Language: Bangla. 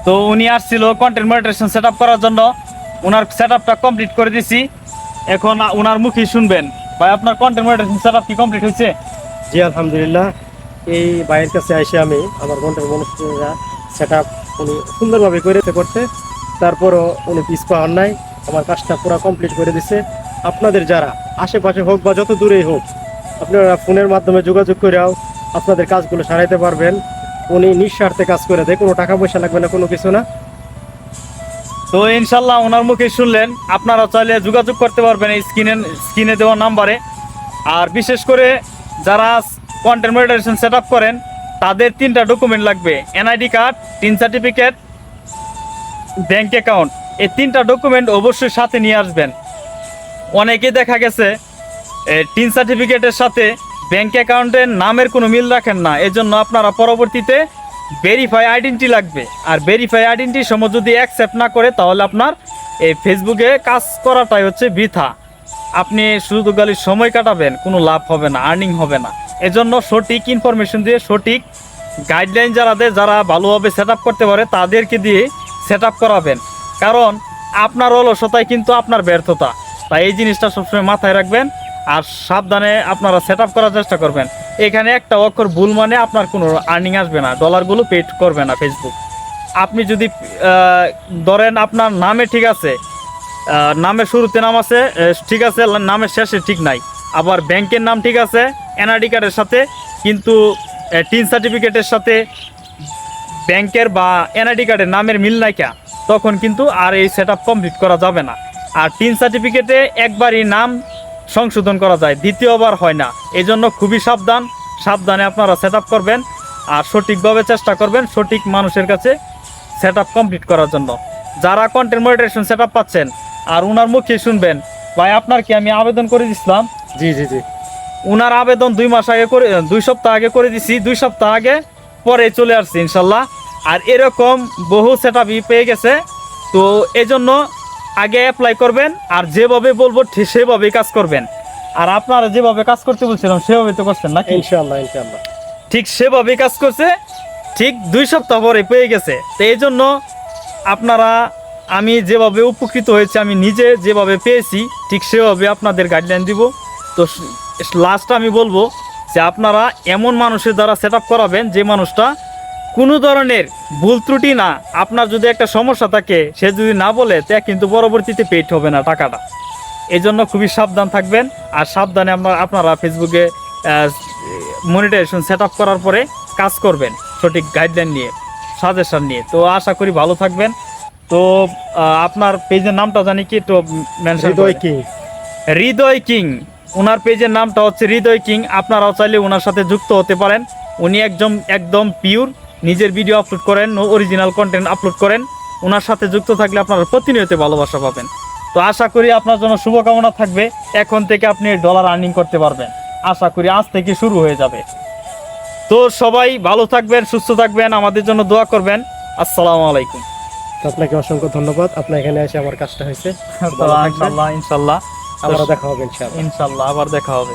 তো উনি আসছিল কন্টেন্ট মনিটাইজেশন সেটআপ করার জন্য। ওনার সেটআপটা কমপ্লিট করে দিছি, এখন ওনার মুখেই শুনবেন। ভাই, আপনার কন্টেন্ট মনিটাইজেশন সেটআপ কি কমপ্লিট হয়েছে? জি আলহামদুলিল্লাহ, এই ভাইয়ের কাছে এসে আমি আমার কন্টেন্ট মনিটরিংটা সেট আপ উনি সুন্দরভাবে করতে তারপরও উনি পিস পাওয়ার নাই, আমার কাজটা পুরো কমপ্লিট করে দিছে। আপনাদের যারা আশেপাশে হোক বা যত দূরেই হোক, আপনারা ফোনের মাধ্যমে যোগাযোগ করেও আপনাদের কাজগুলো সারাইতে পারবেন। উনি নিঃস্বার্থে কাজ করে দেয়, কোনো টাকা পয়সা লাগবে না, কোনো কিছু না। তো ইনশাল্লাহ ওনার মুখে শুনলেন, আপনারা চাইলে যোগাযোগ করতে পারবেন এই স্ক্রিনে দেওয়া নাম্বারে। আর বিশেষ করে যারা কন্টেন্ট মনিটাইজেশন সেটআপ করেন, তাদের 3টা ডকুমেন্ট লাগবে: NID card, tin certificate, bank account. এই 3টা ডকুমেন্ট অবশ্যই সাথে নিয়ে আসবেন। অনেকে দেখা গেছে টিন সার্টিফিকেটের সাথে ব্যাংক অ্যাকাউন্টের নামের কোনো মিল রাখেন না, এজন্য আপনারা পরবর্তীতে ভেরিফাই আইডেন্টি লাগবে। আর ভেরিফাই আইডেন্টি সময় যদি অ্যাকসেপ্ট না করে, তাহলে আপনার এই ফেসবুকে কাজ করাটাই হচ্ছে বৃথা। আপনি শুধু খালি সময় কাটাবেন, কোনো লাভ হবে না, আর্নিং হবে না। এজন্য সঠিক ইনফরমেশন দিয়ে, সঠিক গাইডলাইন যারা দেয়, যারা ভালোভাবে সেট আপ করতে পারে, তাদেরকে দিয়ে সেট আপ করাবেন। কারণ আপনার অলসতাই কিন্তু আপনার ব্যর্থতা। তাই এই জিনিসটা সবসময় মাথায় রাখবেন আর সাবধানে আপনারা সেট আপ করার চেষ্টা করবেন। এখানে একটা অক্ষর ভুল মানে আপনার কোনো আর্নিং আসবে না, ডলারগুলো পেড করবে না ফেসবুক। আপনি যদি ধরেন আপনার নামে ঠিক আছে, নামের শুরুতে নাম আছে ঠিক আছে, নামের শেষে ঠিক নাই, আবার ব্যাংকের নাম ঠিক আছে এনআইডি কার্ডের সাথে, কিন্তু টিন সার্টিফিকেটের সাথে ব্যাংকের বা এনআইডি কার্ডের নামের মিল নাই কা, তখন কিন্তু আর এই সেট আপ কমপ্লিট করা যাবে না। আর টিন সার্টিফিকেটে একবারই নাম সংশোধন করা যায়, দ্বিতীয়বার হয় না। এই জন্য খুবই সাবধানে আপনারা সেট আপ করবেন আর সঠিকভাবে চেষ্টা করবেন সঠিক মানুষের কাছে সেট আপ কমপ্লিট করার জন্য। যারা কন্টেন্ট মনিটাইজেশন সেট আপ পাচ্ছেন, আর ওনার মুখে শুনবেন, ভাই আপনার কি আমি আবেদন করে দিছিলাম? জি জি জি, ওনার আবেদন 2 মাস আগে করে, 2 সপ্তাহ আগে করে দিছি, 2 সপ্তাহ আগে পরে চলে আসছে ইনশাল্লাহ। আর এরকম বহু সেট আপই পেয়ে গেছে। তো এই জন্য আগে অ্যাপ্লাই করবেন, আর যেভাবে বলবো ঠিক সেভাবেই কাজ করবেন। আর আপনারা যেভাবে কাজ করতে বলছিলাম সেভাবে তো করছেন নাকি? ইনশাআল্লাহ ইনশাআল্লাহ ঠিক সেভাবেই কাজ করছে, ঠিক 2 সপ্তাহ পরে পেয়ে গেছে। তো এই জন্য আপনারা, আমি যেভাবে উপকৃত হয়েছি, আমি নিজে যেভাবে পেয়েছি, ঠিক সেভাবে আপনাদের গাইডলাইন দিব। তো লাস্ট আমি বলবো যে আপনারা এমন মানুষের দ্বারা সেট আপ করাবেন যে মানুষটা কোনো ধরনের ভুল ত্রুটি না, আপনার যদি একটা সমস্যা থাকে সে যদি না বলে, তা কিন্তু পরবর্তীতে পেড হবে না টাকাটা। এই জন্য খুবই সাবধান থাকবেন। আর সাবধানে আপনারা ফেসবুকে মনিটাইজেশন সেট আপ করার পরে কাজ করবেন সঠিক গাইডলাইন নিয়ে, সাজেশন নিয়ে। তো আশা করি ভালো থাকবেন। তো আপনার পেজের নামটা জানি কি, তো মেনশন হৃদয় কিং। হৃদয় কিং, ওনার পেজের নামটা হচ্ছে হৃদয় কিং। আপনারাও চাইলে ওনার সাথে যুক্ত হতে পারেন। উনি একদম পিওর, নিজের ভিডিও আপলোড করেন, অরিজিনাল কন্টেন্ট আপলোড করেন। ওনার সাথে যুক্ত থাকলে আপনারা প্রতিনিয়ত ভালোবাসা পাবেন। তো আশা করি আপনার জন্য শুভকামনা থাকবে। এখন থেকে আপনি ডলার আর্নিং করতে পারবেন, আশা করি আজ থেকে শুরু হয়ে যাবে। তো সবাই ভালো থাকবেন, সুস্থ থাকবেন, আমাদের জন্য দোয়া করবেন। আসসালামু আলাইকুম। তো আপনাকে অসংখ্য ধন্যবাদ, আপনার এখানে এসে আমার কাজটা হয়েছে। ইনশাল্লাহ আবারও দেখা হবে ইনশাআল্লাহ। ইনশাল্লাহ আবার দেখা হবে।